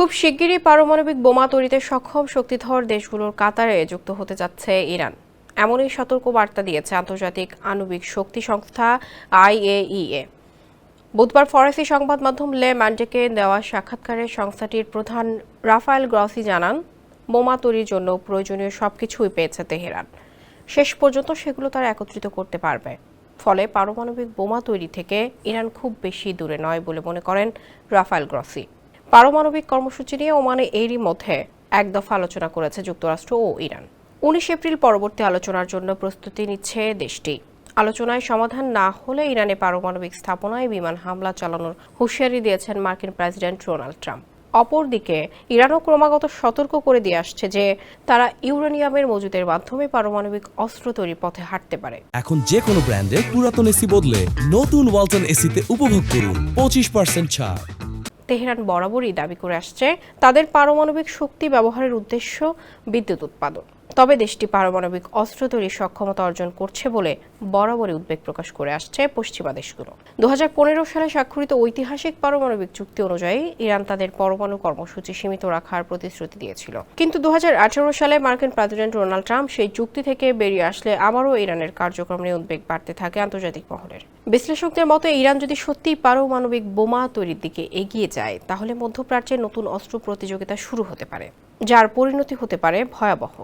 খুব শিগগিরই পারমাণবিক বোমা তৈরিতে সক্ষম শক্তিধর দেশগুলোর কাতারে যুক্ত হতে যাচ্ছে ইরান। এমনই সতর্ক বার্তা দিয়েছে আন্তর্জাতিক আণবিক শক্তি সংস্থা IAEA। বুধবার ফরাসি সংবাদ মাধ্যম লে মন্ডেকে দেওয়া সাক্ষাৎকারে সংস্থাটির প্রধান রাফায়েল গ্রসি জানান, বোমা তৈরির জন্য প্রয়োজনীয় সবকিছুই পেয়েছে তেহরান। শেষ পর্যন্ত সেগুলো তারা একত্রিত করতে পারবে। ফলে পারমাণবিক বোমা তৈরি থেকে ইরান খুব বেশি দূরে নয় বলে মনে করেন রাফায়েল গ্রসি। পারমাণবিক কর্মসূচি নিয়ে ওমানে এরই মধ্যে এক দফা আলোচনা করেছে যুক্তরাষ্ট্র ও ইরান। 19 এপ্রিল পরবর্তী আলোচনার জন্য প্রস্তুতি নিচ্ছে দেশটি। আলোচনায় সমাধান না হলে ইরানে পারমাণবিক স্থাপনায় বিমান হামলা চালানোর হুঁশিয়ারি দিয়েছেন মার্কিন প্রেসিডেন্ট ডোনাল্ড ট্রাম্প। অপরদিকে ইরানও ক্রমাগত সতর্ক করে দিয়ে আসছে যে তারা ইউরেনিয়ামের মজুদের মাধ্যমে পারমাণবিক অস্ত্র তৈরির পথে হাঁটতে পারে। এখন যে কোনো ব্র্যান্ডের পুরাতন এসি বদলে নতুন ওয়ালটন এসিতে উপভোগ করুন 25% ছাড়। তেহরান বরাবরই দাবি করে আসছে তাদের পারমাণবিক শক্তি ব্যবহারের উদ্দেশ্য বিদ্যুৎ উৎপাদন। তবে দেশটি পারমাণবিক অস্ত্র তৈরির সক্ষমতা অর্জন করছে বলে বরাবরই উদ্বেগ প্রকাশ করে আসছে পশ্চিমা দেশগুলো। 2015 সালে স্বাক্ষরিত ঐতিহাসিক পারমাণবিক চুক্তি অনুযায়ী ইরান তাদের পরমাণু কর্মসূচি সীমিত রাখার প্রতিশ্রুতি দিয়েছিল। কিন্তু 2018 সালে মার্কিন প্রেসিডেন্ট ডোনাল্ড ট্রাম্প সেই চুক্তি থেকে বেরিয়ে আসলে আবারও ইরানের কার্যক্রম নিয়ে উদ্বেগ বাড়তে থাকে আন্তর্জাতিক মহলের। বিশ্লেষকদের মতে ইরান যদি সত্যিই পারমাণবিক বোমা তৈরির দিকে এগিয়ে যায় তাহলে মধ্যপ্রাচ্যে নতুন অস্ত্র প্রতিযোগিতা শুরু হতে পারে, যার পরিণতি হতে পারে ভয়াবহ।